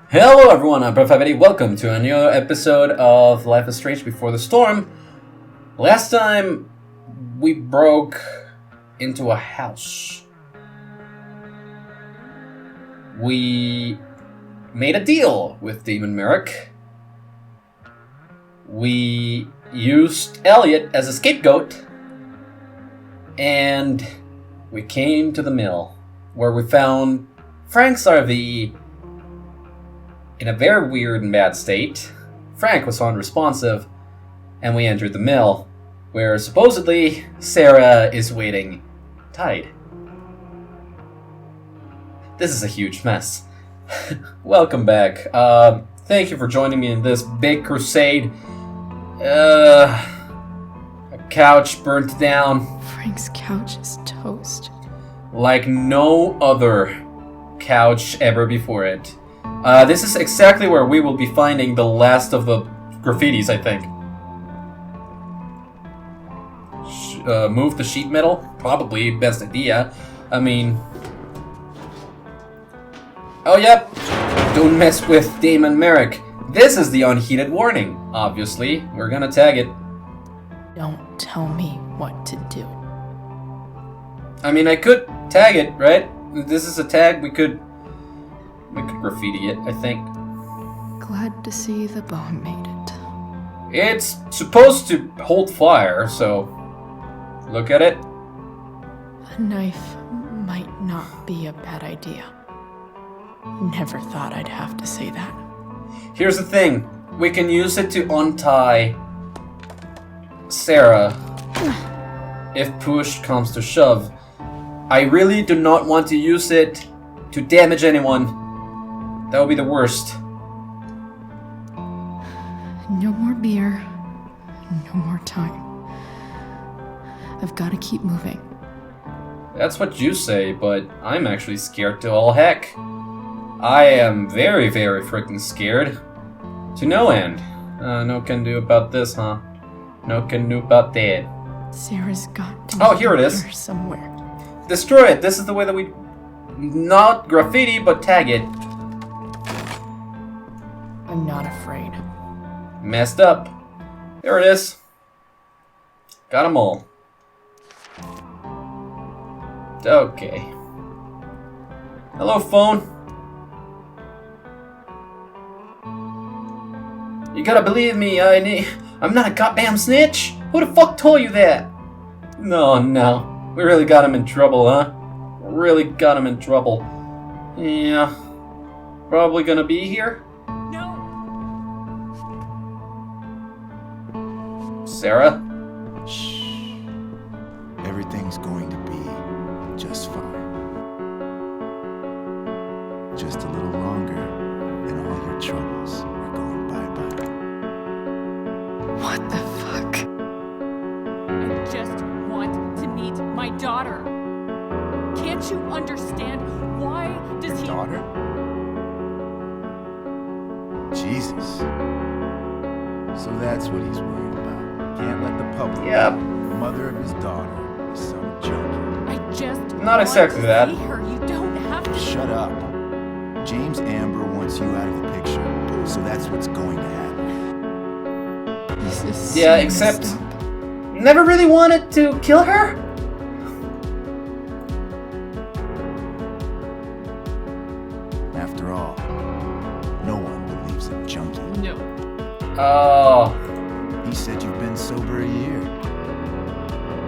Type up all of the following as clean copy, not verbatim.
Hello everyone, I'm Profavity. Welcome to a new episode of Life is Strange Before the Storm. Last time, we broke into a house. We made a deal with Damon Merrick. We used Elliot as a scapegoat. And we came to the mill, where we found Frank's RV in a very weird and bad state. Frank was unresponsive, and we entered the mill, where supposedly Sera is waiting tied. This is a huge mess. Welcome back. Thank you for joining me in this big crusade. A couch burnt down. Frank's couch is toast. Like no other couch ever before it. This is exactly where we will be finding the last of the graffitis, I think. Move the sheet metal? Probably best idea. I mean... Oh, yep. Don't mess with Damon Merrick. This is the unheeded warning. Obviously, we're gonna tag it. Don't tell me what to do. I mean, I could tag it, right? This is a tag. We could graffiti it, I think. Glad to see the bone made it. It's supposed to hold fire, so look at it. A knife might not be a bad idea. Never thought I'd have to say that. Here's the thing. We can use it to untie Sera if push comes to shove. I really do not want to use it to damage anyone. That would be the worst. No more beer. No more time. I've got to keep moving. That's what you say, but I'm actually scared to all heck. I am very, very freaking scared. To no end. No can do about this, huh? No can do about that. Sera's got to Oh, here it is. Here somewhere. Destroy it. This is the way that we... Not graffiti, but tag it. I'm not afraid. Messed up. There it is. Got them all. Okay. Hello, phone. You gotta believe me, I'm not a goddamn snitch. Who the fuck told you that? No. We really got him in trouble, huh? Really got him in trouble. Yeah. Probably gonna be here? No. Sera? Shh. Everything's going to be just fine. Just a little longer, and all your troubles are going bye-bye. What the fuck? I just want to meet my daughter. Can't you understand? Why does he... Daughter? Jesus. So that's what he's worried about. Can't let the public Yep. know the mother of his daughter is some junkie. I just Not exactly want to that. see her. You don't have to... Shut up. James Amber wants you out of the picture, so that's what's going to happen. This is Yeah, so except... messed up. Never really wanted to kill her? After all, no one believes a junkie. No. Oh... He said you've been sober a year.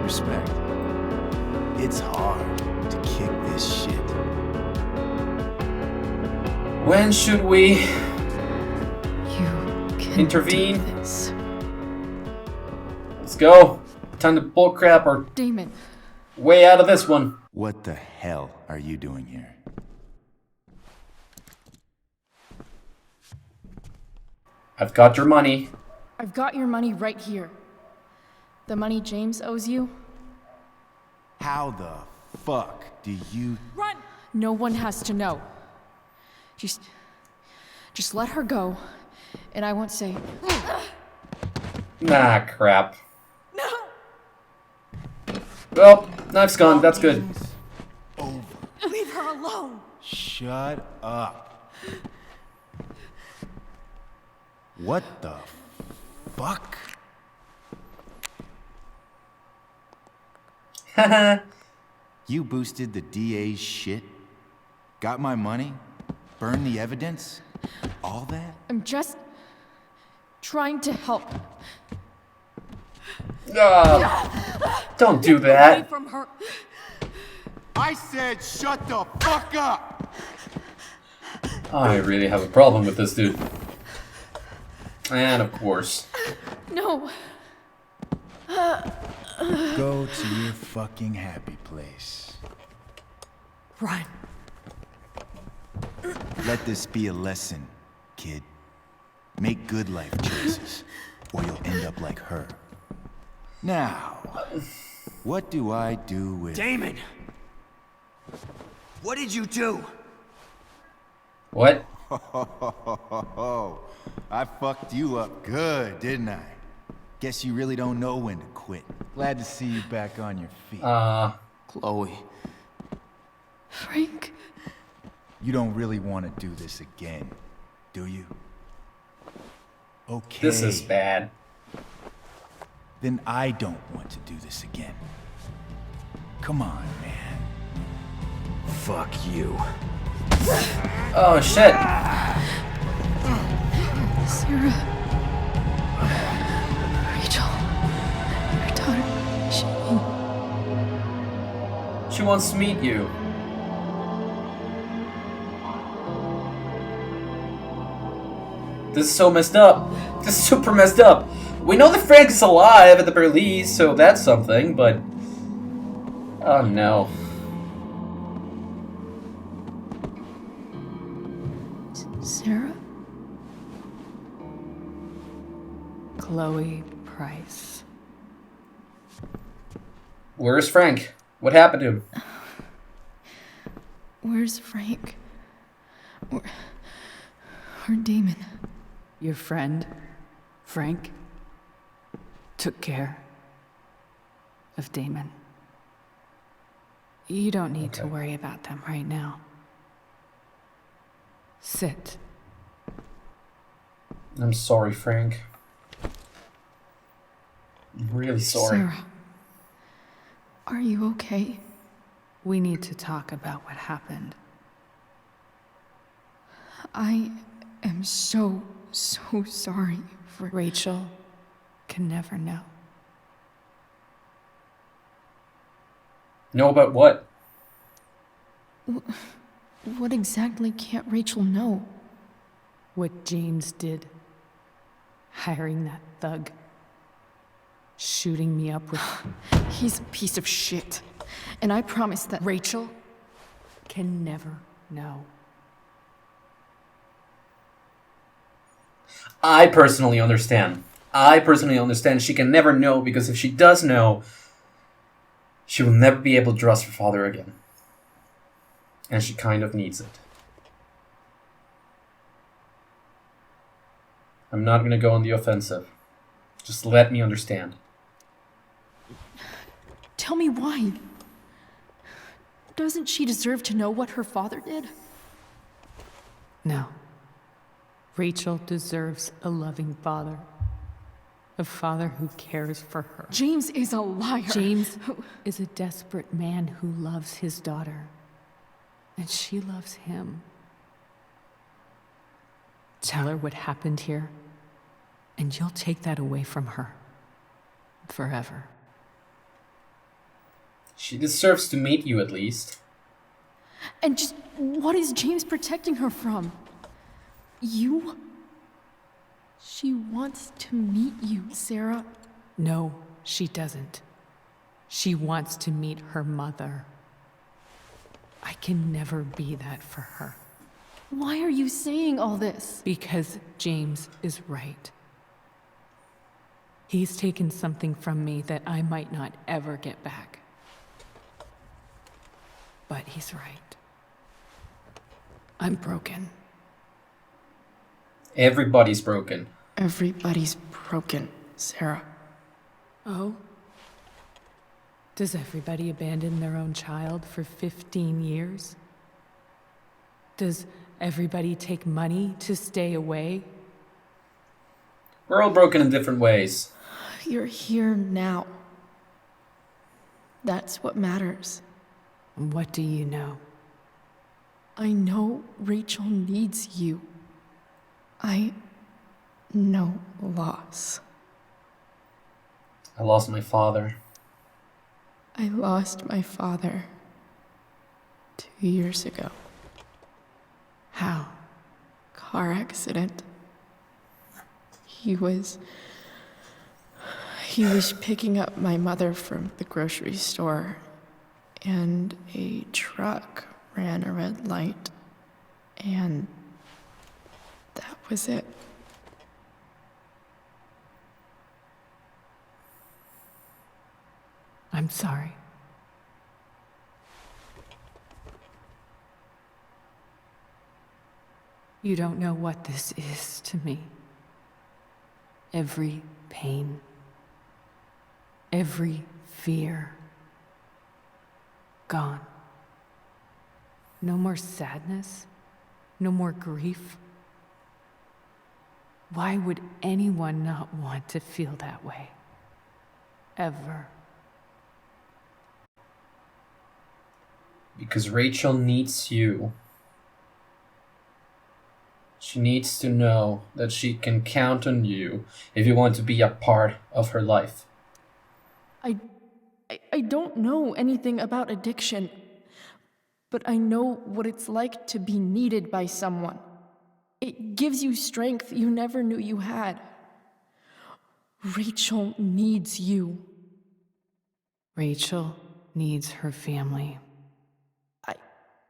Respect. It's hard to kick this shit. When should we You can intervene? do this. Let's go. Time to bullcrap our Damon. way out of this one. What the hell are you doing here? I've got your money. I've got your money right here. The money James owes you. How the fuck do you... Run! No one has to know. Just let her go, and I won't say. Nah, crap. No! Well, knife's gone. That's good. Over. Leave her alone! Shut up. What the fuck? You boosted the DA's shit? Got my money? Burned the evidence? All that? I'm just trying to help. Don't do Away that. from her. I said shut the fuck up! I really have a problem with this dude. And of course. No. Go to your fucking happy place. Run. Let this be a lesson, kid. Make good life choices, or you'll end up like her. Now, what do I do with... Damon! What did you do? What? I fucked you up good, didn't I? Guess you really don't know when to quit. Glad to see you back on your feet. Chloe. Frank. You don't really want to do this again, do you? Okay. This is bad. Then I don't want to do this again. Come on, man. Fuck you. Oh shit. Sera. Rachel. Your daughter. She wants to meet you. This is so messed up. This is super messed up. We know that Frank is alive at the very least, so that's something, but... Oh no. Sera? Chloe Price. Where's Frank? What happened to him? Where's Frank? Or Damon? Your friend, Frank, took care of Damon. You don't need to worry about them right now. Sit. I'm sorry, Frank. I'm really sorry. Sera. Are you okay? We need to talk about what happened. I am so sorry for... Rachel can never know. Know about what? What exactly can't Rachel know? What James did. Hiring that thug. Shooting me up with... He's a piece of shit. And I promise that... Rachel can never know. I personally understand. She can never know, because if she does know, she will never be able to trust her father again. And she kind of needs it. I'm not going to go on the offensive. Just let me understand. Tell me why. Doesn't she deserve to know what her father did? No. Rachel deserves a loving father. A father who cares for her. James is a liar. James is a desperate man who loves his daughter. And she loves him. Tell her what happened here, and you'll take that away from her. Forever. She deserves to meet you at least. And just what is James protecting her from? You? She wants to meet you, Sera. No, she doesn't. She wants to meet her mother. I can never be that for her. Why are you saying all this? Because James is right. He's taken something from me that I might not ever get back. But he's right. I'm broken. Everybody's broken. Everybody's broken, Sera. Oh? Does everybody abandon their own child for 15 years? Does everybody take money to stay away? We're all broken in different ways. You're here now. That's what matters. What do you know? I know Rachel needs you. I know loss. I lost my father. I lost my father 2 years ago. How? Car accident. He was picking up my mother from the grocery store, and a truck ran a red light, and that was it. I'm sorry. You don't know what this is to me. Every pain, every fear, gone. No more sadness, no more grief. Why would anyone not want to feel that way? Ever. Because Rachel needs you. She needs to know that she can count on you if you want to be a part of her life. I don't know anything about addiction, but I know what it's like to be needed by someone. It gives you strength you never knew you had. Rachel needs you. Rachel needs her family.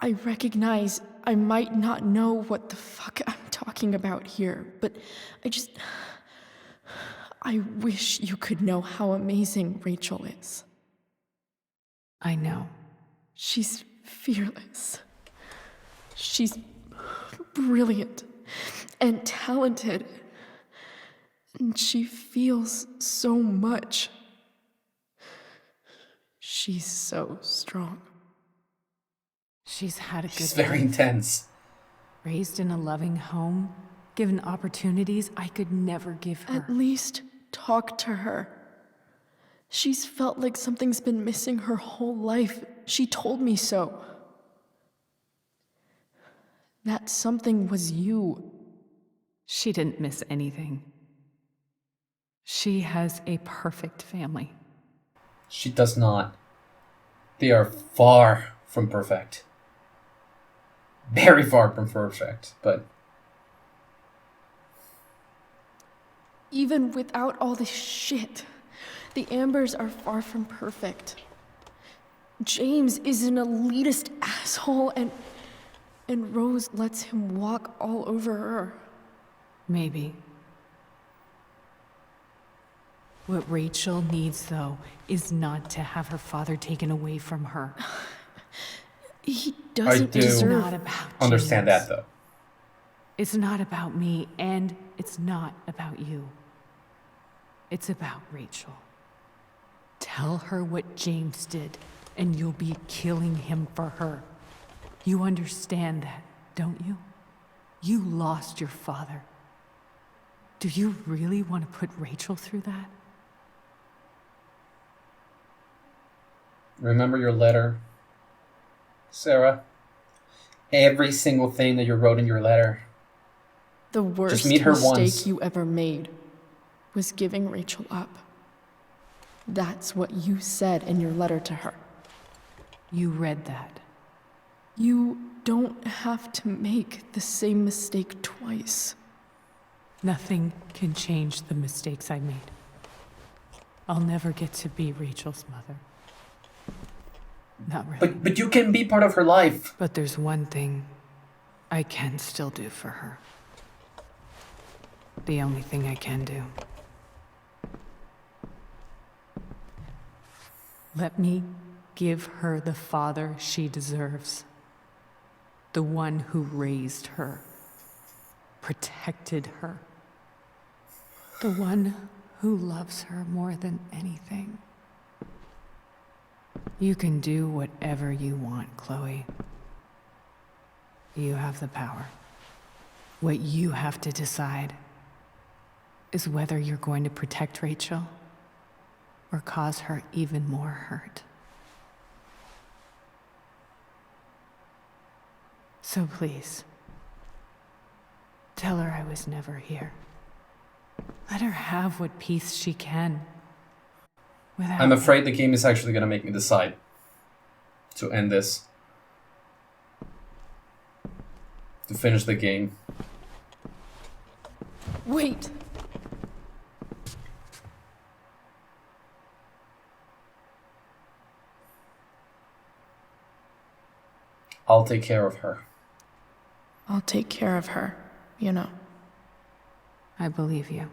I recognize I might not know what the fuck I'm talking about here, but I wish you could know how amazing Rachel is. I know. She's fearless. She's brilliant and talented. And she feels so much. She's so strong. She's had a good She's very life. intense. Raised in a loving home, given opportunities I could never give her. At least talk to her. She's felt like something's been missing her whole life. She told me so. That something was you. She didn't miss anything. She has a perfect family. She does not. They are far from perfect. Very far from perfect, but... Even without all this shit, the Ambers are far from perfect. James is an elitist asshole, and Rose lets him walk all over her. Maybe. What Rachel needs, though, is not to have her father taken away from her. He doesn't do It's deserve... not about understand James. that, though. It's not about me, and it's not about you. It's about Rachel. Tell her what James did, and you'll be killing him for her. You understand that, don't you? You lost your father. Do you really want to put Rachel through that? Remember your letter, Sera? Every single thing that you wrote in your letter. The worst meet her mistake once. you ever made was giving Rachel up. That's what you said in your letter to her. You read that. You don't have to make the same mistake twice. Nothing can change the mistakes I made. I'll never get to be Rachel's mother. Not really. But you can be part of her life. But there's one thing I can still do for her. The only thing I can do. Let me give her the father she deserves. The one who raised her, protected her. The one who loves her more than anything. You can do whatever you want, Chloe. You have the power. What you have to decide is whether you're going to protect Rachel or cause her even more hurt. So please, tell her I was never here. Let her have what peace she can. Without I'm afraid the game is actually gonna make me decide to end this. To finish the game. Wait! I'll take care of her. I'll take care of her, you know. I believe you.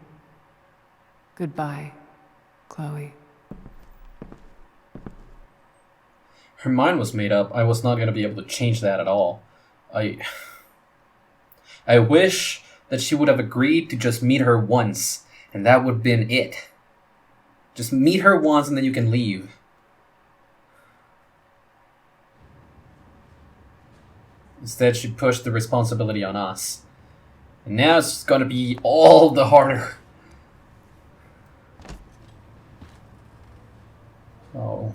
Goodbye, Chloe. Her mind was made up. I was not gonna be able to change that at all. I wish that she would have agreed to just meet her once, and that would have been it. Just meet her once and then you can leave. Instead, she pushed the responsibility on us. And now it's gonna be all the harder. Oh.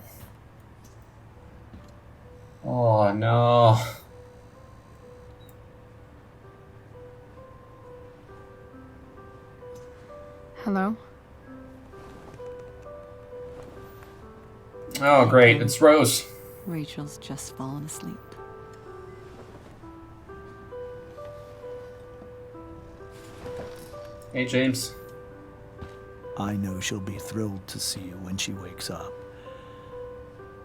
Oh no. Hello? Oh great, it's Rose. Rachel's just fallen asleep. Hey James. I know she'll be thrilled to see you when she wakes up.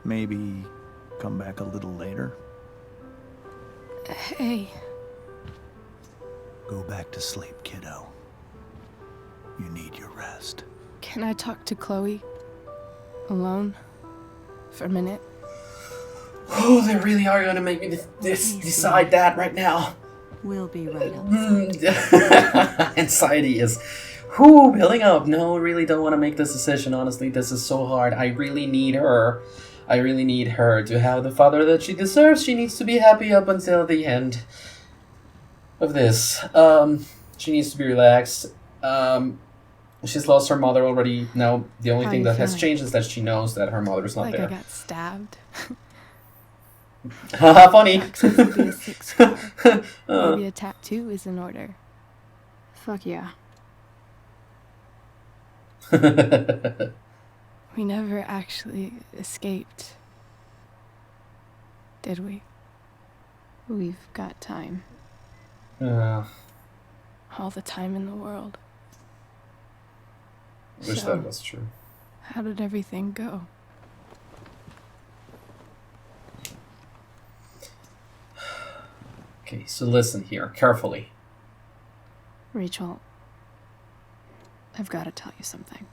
Maybe come back a little later. Hey. Go back to sleep, kiddo. You need your rest. Can I talk to Chloe? Alone? For a minute? Oh, they really are gonna make me decide that right now. We'll be right outside. Anxiety is building up. No, I really don't want to make this decision, honestly. This is so hard. I really need her. I really need her to have the father that she deserves. She needs to be happy up until the end of this. She needs to be relaxed. She's lost her mother already. Now, the only thing that has changed is that she knows that her mother's not there. I got stabbed. Haha, funny. Be a 6 scar. Maybe a tattoo is in order. Fuck yeah. We never actually escaped. Did we? We've got time. All the time in the world. Wish that was true. How did everything go? Okay, so listen here, carefully. Rachel, I've got to tell you something.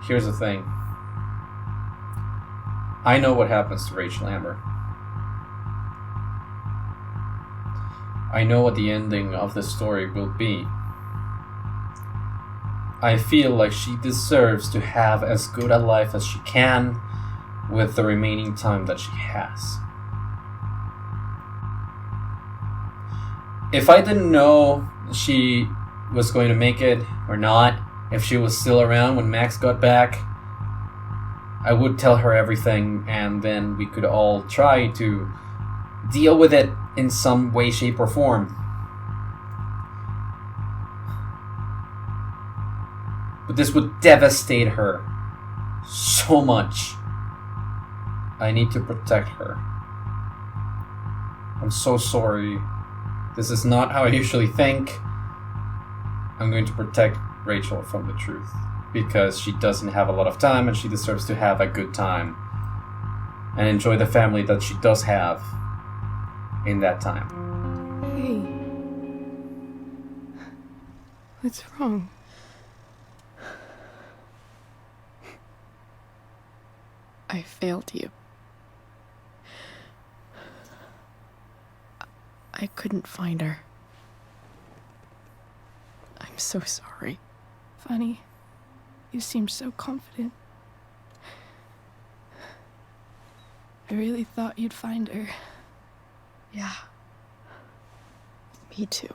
Here's the thing. I know what happens to Rachel Amber. I know what the ending of the story will be. I feel like she deserves to have as good a life as she can with the remaining time that she has. If I didn't know she was going to make it or not, if she was still around when Max got back, I would tell her everything and then we could all try to deal with it in some way, shape, or form. But this would devastate her so much. I need to protect her. I'm so sorry. This is not how I usually think. I'm going to protect Rachel from the truth. Because she doesn't have a lot of time and she deserves to have a good time. And enjoy the family that she does have in that time. Hey. What's wrong? I failed you. I couldn't find her. I'm so sorry. Funny. You seemed so confident. I really thought you'd find her. Yeah. Me too.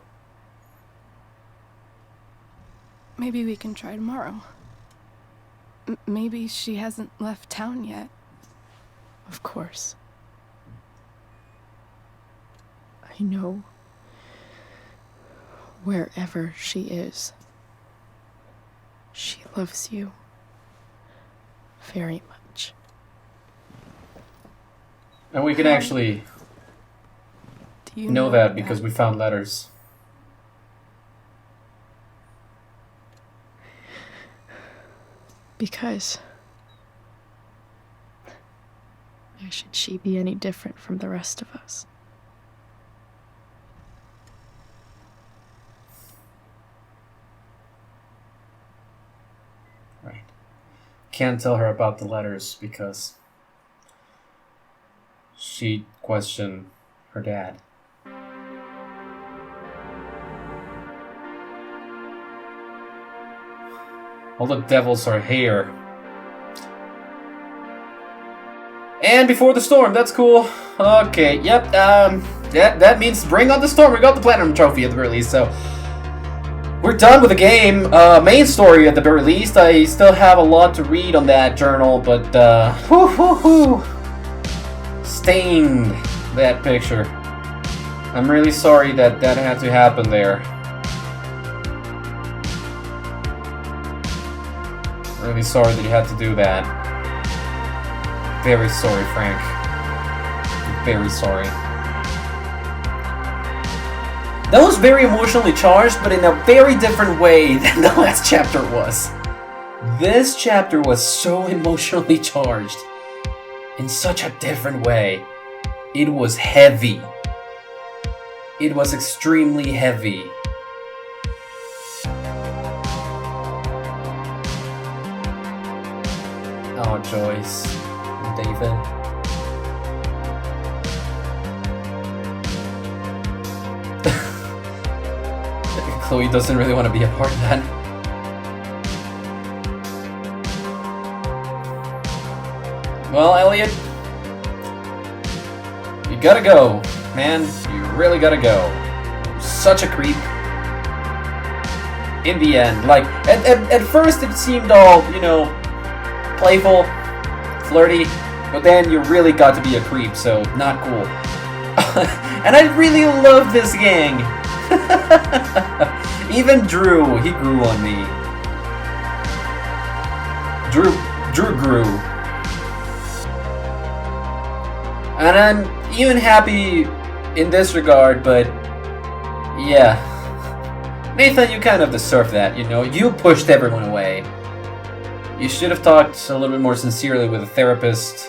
Maybe we can try tomorrow. Maybe she hasn't left town yet. Of course. I know wherever she is, she loves you very much. And we can actually Do you know that because we found letters. Because why should she be any different from the rest of us? Right. Can't tell her about the letters because she questioned her dad. All the devils are here. And before the storm, that's cool. Okay, yep, that means bring on the storm. We got the platinum trophy at the very least, so we're done with the game. Main story at the very least. I still have a lot to read on that journal, but stained that picture. I'm really sorry that that had to happen there. Really sorry that you had to do that. Very sorry, Frank. Very sorry. That was very emotionally charged, but in a very different way than the last chapter was. This chapter was so emotionally charged in such a different way. It was heavy. It was extremely heavy. Oh, Joyce. David. Chloe doesn't really want to be a part of that. Well, Elliot, you gotta go, man. You really gotta go. You're such a creep. In the end, like, at first it seemed all, you know, playful, flirty, but then you really got to be a creep, so not cool. And I really love this gang. Even Drew, he grew on me. Drew grew. And I'm even happy in this regard, but yeah. Nathan, you kind of deserve that, you know? You pushed everyone away. You should have talked a little bit more sincerely with a therapist.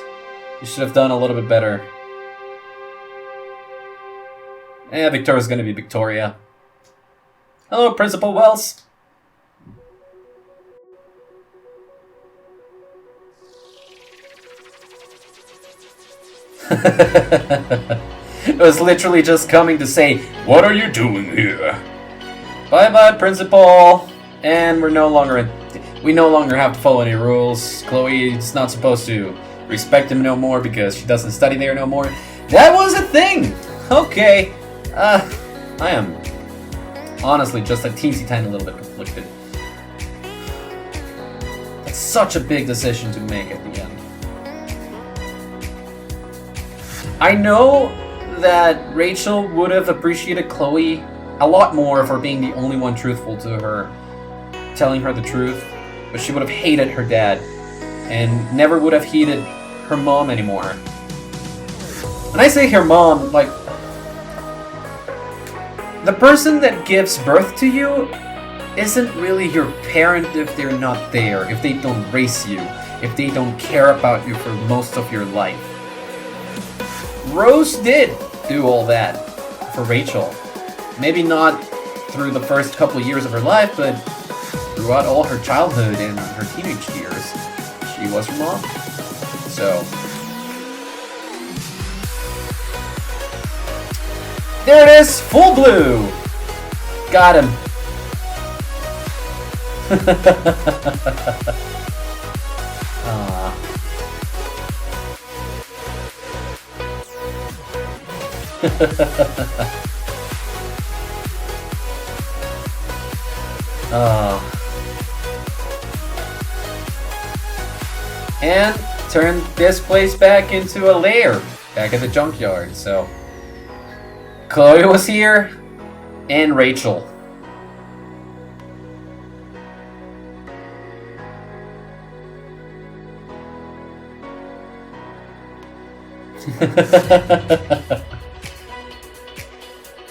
You should have done a little bit better. Yeah, Victoria's gonna be Victoria. Hello, Principal Wells. It was literally just coming to say, "What are you doing here?" Bye-bye, Principal. And we no longer have to follow any rules. Chloe's not supposed to respect him no more because she doesn't study there no more. That was a thing! Okay. I am honestly just a teensy tiny little bit conflicted. That's such a big decision to make at the end. I know that Rachel would have appreciated Chloe a lot more for being the only one truthful to her, telling her the truth, but she would have hated her dad and never would have hated her mom anymore. When I say her mom, like, the person that gives birth to you isn't really your parent if they're not there, if they don't raise you, if they don't care about you for most of your life. Rose did do all that for Rachel. Maybe not through the first couple of years of her life, but throughout all her childhood and her teenage years, she was her mom. So, there it is, full blue! Got him. And turn this place back into a lair, back at the junkyard. So Chloe was here, and Rachel.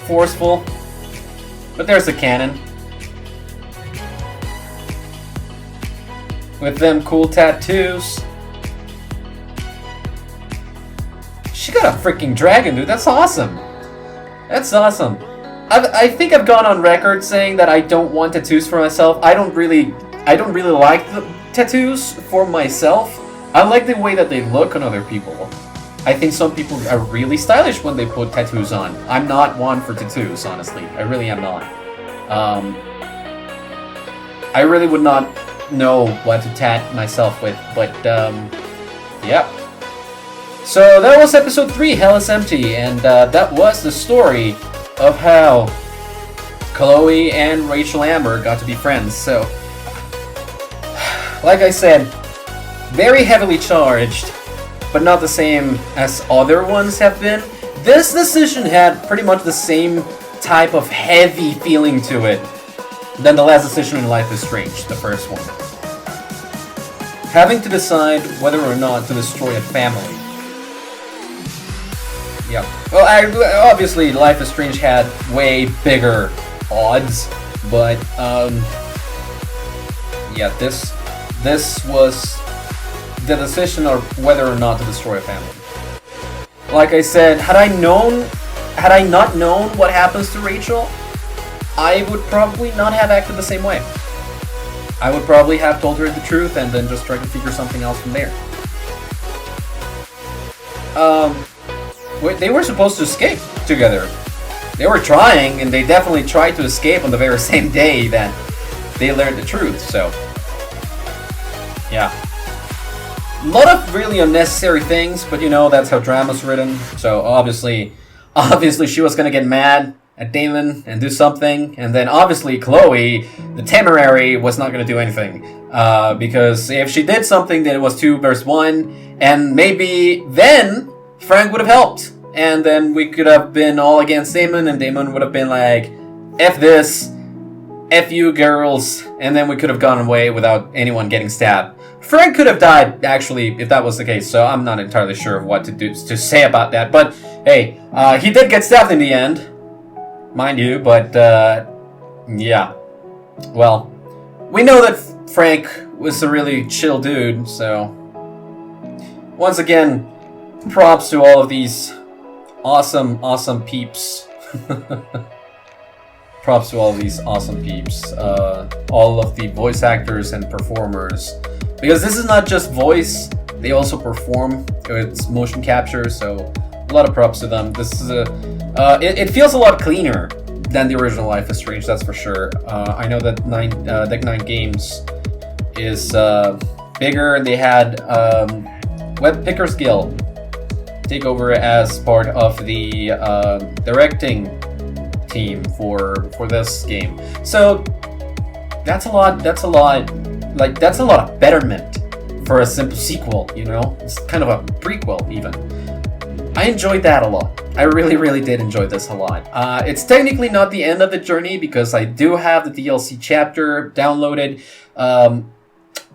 Forceful, but there's a cannon with them cool tattoos. She got a freaking dragon, dude. That's awesome. That's awesome. I think I've gone on record saying that I don't want tattoos for myself. I don't really like the tattoos for myself. I like the way that they look on other people. I think some people are really stylish when they put tattoos on. I'm not one for tattoos, honestly. I really am not. I really would not know what to tat myself with, but yeah. So that was episode 3, Hell is Empty, and that was the story of how Chloe and Rachel Amber got to be friends. So, like I said, very heavily charged, but not the same as other ones have been. This decision had pretty much the same type of heavy feeling to it than the last decision in Life is Strange, the first one. Having to decide whether or not to destroy a family. Yeah. Well, obviously, Life is Strange had way bigger odds, but yeah, this was the decision of whether or not to destroy a family. Like I said, had I not known what happens to Rachel, I would probably not have acted the same way. I would probably have told her the truth and then just tried to figure something else from there. They were supposed to escape together. They were trying, and they definitely tried to escape on the very same day that they learned the truth, so... yeah. A lot of really unnecessary things, but you know, that's how drama's written. So obviously she was gonna get mad at Damon and do something, and then obviously Chloe, the Temerary, was not gonna do anything. Because if she did something, then it was 2 versus 1, and maybe then Frank would have helped. And then we could have been all against Damon, and Damon would have been like, F this, F you girls, and then we could have gone away without anyone getting stabbed. Frank could have died, actually, if that was the case, so I'm not entirely sure of what to say about that. But, hey, he did get stabbed in the end, mind you, but, yeah. Well, we know that Frank was a really chill dude, so... once again, props to all of these awesome peeps. Props to all of these awesome peeps. All of the voice actors and performers. Because this is not just voice, they also perform. It's motion capture, so a lot of props to them. This is it feels a lot cleaner than the original Life is Strange, that's for sure. I know that Deck 9 Games is bigger, and they had Web Pickers Guild take over as part of the directing team for this game. So that's a lot of betterment for a simple sequel, you know? It's kind of a prequel, even. I enjoyed that a lot. I really did enjoy this a lot. It's technically not the end of the journey, because I do have the DLC chapter downloaded.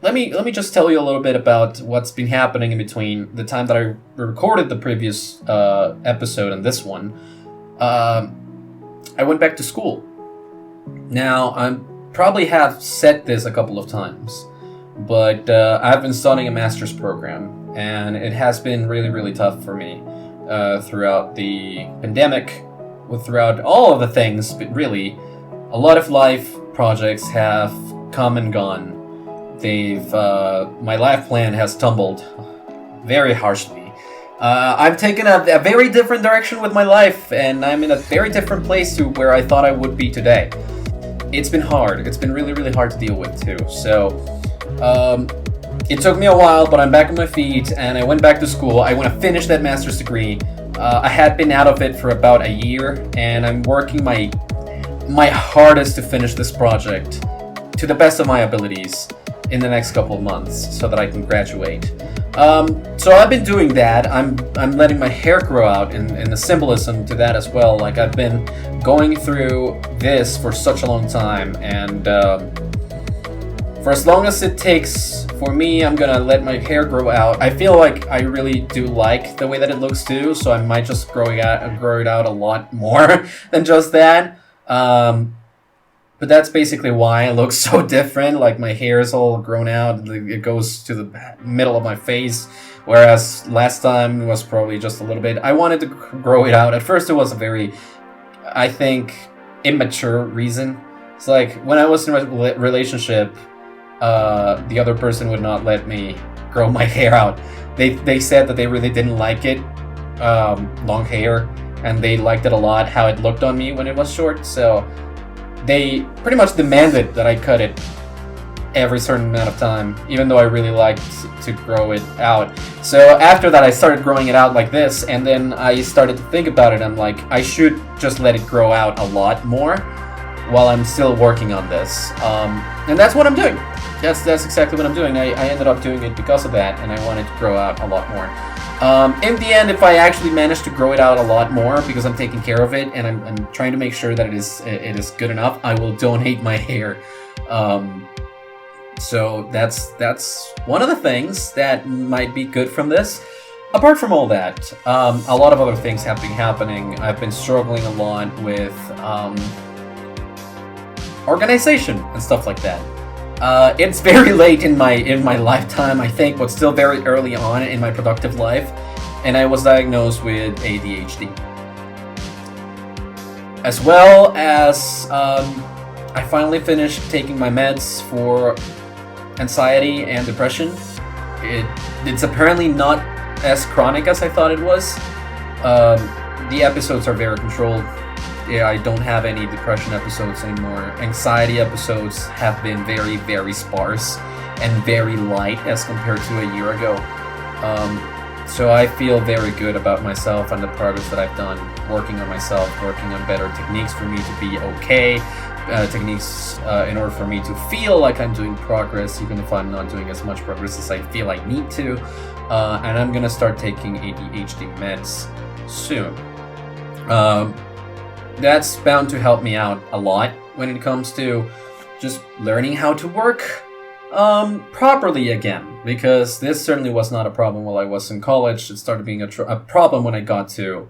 Let me just tell you a little bit about what's been happening in between the time that I recorded the previous episode and this one. I went back to school. Now, I probably have said this a couple of times, but I've been studying a master's program, and it has been really tough for me throughout the pandemic, throughout all of the things, but really, a lot of life projects have come and gone. My life plan has tumbled very harshly. I've taken a very different direction with my life, and I'm in a very different place to where I thought I would be today. It's been hard. It's been really hard to deal with too. So, it took me a while, but I'm back on my feet, and I went back to school. I want to finish that master's degree. I had been out of it for about a year, and I'm working my hardest to finish this project to the best of my abilities in the next couple of months so that I can graduate. So I've been doing that. I'm letting my hair grow out, and the symbolism to that as well. Like, I've been going through this for such a long time, and for as long as it takes for me, I'm gonna let my hair grow out. I feel like I really do like the way that it looks too, so I might just grow it out a lot more than just that. But that's basically why it looks so different. Like, my hair is all grown out, it goes to the middle of my face, whereas last time it was probably just a little bit. I wanted to grow it out. At first it was a very, I think, immature reason. It's like, when I was in a relationship, the other person would not let me grow my hair out. They said that they really didn't like it, long hair, and they liked it a lot, how it looked on me when it was short, so they pretty much demanded that I cut it every certain amount of time, even though I really liked to grow it out. So after that, I started growing it out like this, and then I started to think about it. I'm like, I should just let it grow out a lot more while I'm still working on this. And that's what I'm doing. That's exactly what I'm doing. I ended up doing it because of that, and I wanted to grow out a lot more. In the end, if I actually manage to grow it out a lot more, because I'm taking care of it and I'm trying to make sure that it is good enough, I will donate my hair. So that's one of the things that might be good from this. Apart from all that, a lot of other things have been happening. I've been struggling a lot with organization and stuff like that. It's very late in my lifetime, I think, but still very early on in my productive life, and I was diagnosed with ADHD. As well as, I finally finished taking my meds for anxiety and depression. It's apparently not as chronic as I thought it was. The episodes are very controlled. Yeah, I don't have any depression episodes anymore. Anxiety episodes have been very, very sparse and very light as compared to a year ago. So I feel very good about myself and the progress that I've done working on myself, working on better techniques for me to be okay, techniques in order for me to feel like I'm doing progress, even if I'm not doing as much progress as I feel I need to. And I'm gonna start taking ADHD meds soon. That's bound to help me out a lot when it comes to just learning how to work properly again, because this certainly was not a problem while I was in college. It started being a problem when I got to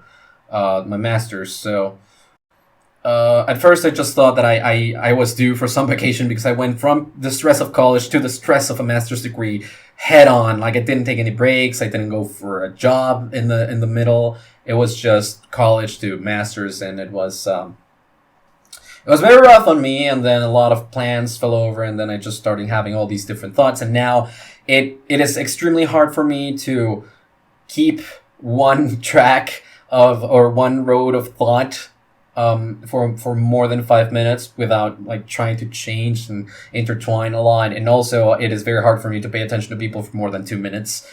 my master's. So at first I just thought that I was due for some vacation, because I went from the stress of college to the stress of a master's degree head on. Like, I didn't take any breaks. I didn't go for a job in the middle. It was just college to master's, and it was very rough on me. And then a lot of plans fell over, and then I just started having all these different thoughts. And now it is extremely hard for me to keep one track of, or one road of thought for more than 5 minutes without, like, trying to change and intertwine a lot. And also, it is very hard for me to pay attention to people for more than 2 minutes.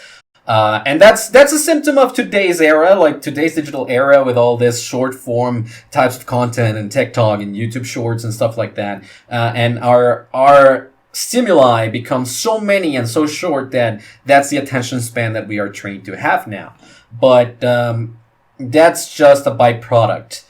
And that's a symptom of today's era, like today's digital era, with all this short form types of content and TikTok and YouTube Shorts and stuff like that. And our stimuli become so many and so short that that's the attention span that we are trained to have now. But that's just a byproduct.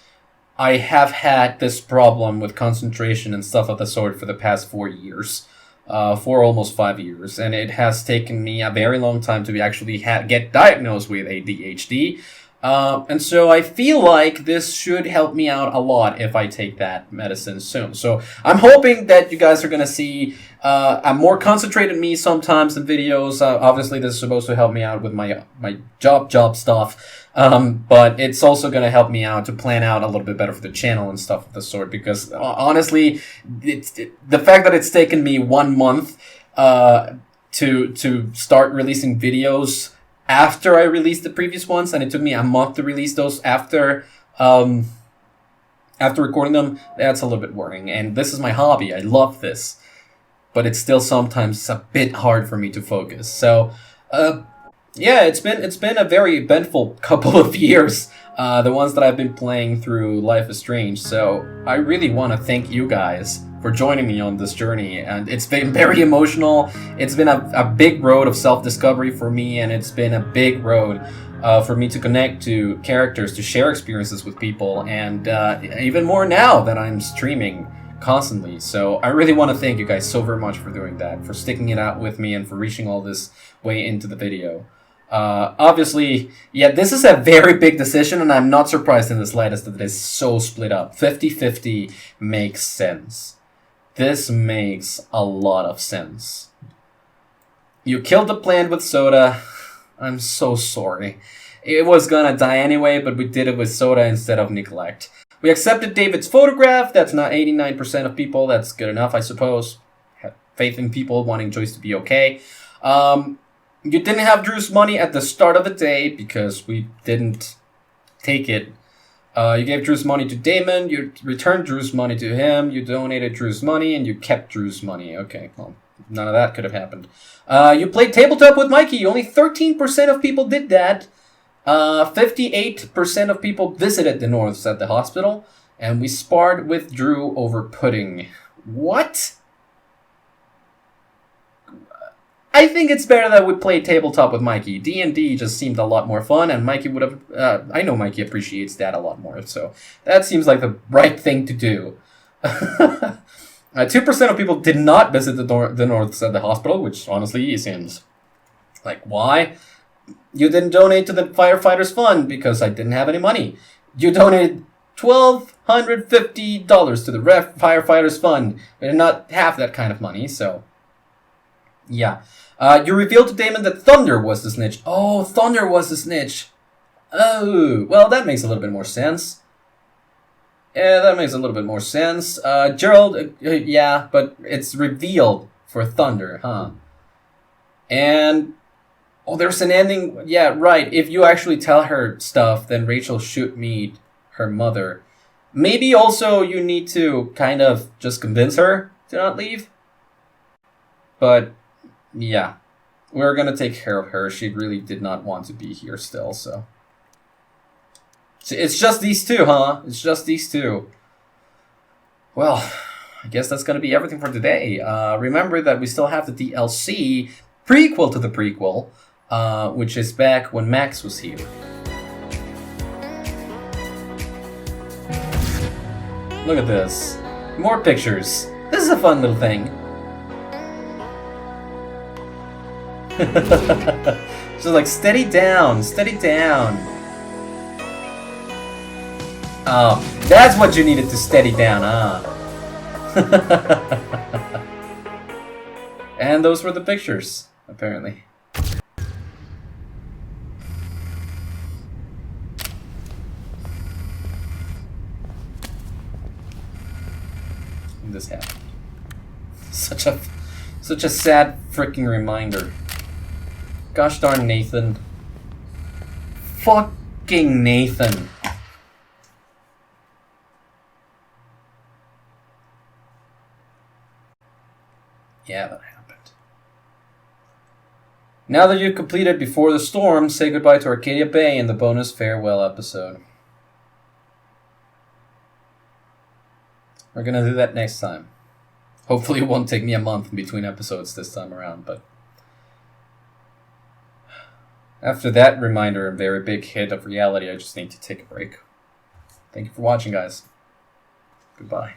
I have had this problem with concentration and stuff of the sort for the past 4 years. For almost 5 years, and it has taken me a very long time to actually get diagnosed with ADHD, and so I feel like this should help me out a lot if I take that medicine soon. So I'm hoping that you guys are gonna see a more concentrated me sometimes in videos. Obviously, this is supposed to help me out with my job stuff. But it's also going to help me out to plan out a little bit better for the channel and stuff of the sort, because honestly, the fact that it's taken me 1 month to start releasing videos after I released the previous ones, and it took me a month to release those after recording them, that's a little bit worrying. And this is my hobby. I love this, but it's still sometimes a bit hard for me to focus. So Yeah, it's been a very eventful couple of years. The ones that I've been playing through Life is Strange. So I really want to thank you guys for joining me on this journey, and it's been very emotional. It's been a big road of self-discovery for me, and it's been a big road for me to connect to characters, to share experiences with people, and even more now that I'm streaming constantly. So I really want to thank you guys so very much for doing that, for sticking it out with me, and for reaching all this way into the video. Obviously, yeah, this is a very big decision, and I'm not surprised in the slightest that it is so split up. 50-50 makes sense. This makes a lot of sense. You killed the plant with soda. I'm so sorry. It was gonna die anyway, but we did it with soda instead of neglect. We accepted David's photograph. That's not 89% of people. That's good enough, I suppose. Have faith in people wanting Joyce to be okay. You didn't have Drew's money at the start of the day because we didn't take it. You gave Drew's money to Damon. You returned Drew's money to him. You donated Drew's money, and you kept Drew's money. Okay, well, none of that could have happened. You played tabletop with Mikey. Only 13% of people did that. 58% of people visited the Norths at the hospital. And we sparred with Drew over pudding. What? I think it's better that we play tabletop with Mikey. D&D just seemed a lot more fun, and Mikey would have... I know Mikey appreciates that a lot more, so that seems like the right thing to do. 2% of people did not visit the Norths at the hospital, which honestly seems... like, why? You didn't donate to the firefighters' fund because I didn't have any money. You donated $1,250 to the firefighters' fund. We did not have that kind of money, so... yeah. You revealed to Damon that Thunder was the snitch. Oh, Thunder was the snitch. Oh, well, that makes a little bit more sense. Yeah, that makes a little bit more sense. Gerald, yeah, but it's revealed for Thunder, huh? And, oh, there's an ending. Yeah, right. If you actually tell her stuff, then Rachel should meet her mother. Maybe also you need to kind of just convince her to not leave. But... yeah, we're gonna take care of her. She really did not want to be here still, so... it's just these two, huh? It's just these two. Well, I guess that's gonna be everything for today. Remember that we still have the DLC prequel to the prequel, which is back when Max was here. Look at this. More pictures. This is a fun little thing. So like, steady down, steady down. Oh, that's what you needed to steady down, huh? And those were the pictures, apparently. And this happened. Such a sad freaking reminder. Gosh darn Nathan. Fucking Nathan. Yeah, that happened. Now that you've completed Before the Storm, say goodbye to Arcadia Bay in the bonus farewell episode. We're gonna do that next time. Hopefully it won't take me a month in between episodes this time around, but... after that reminder and very big hit of reality, I just need to take a break. Thank you for watching, guys. Goodbye.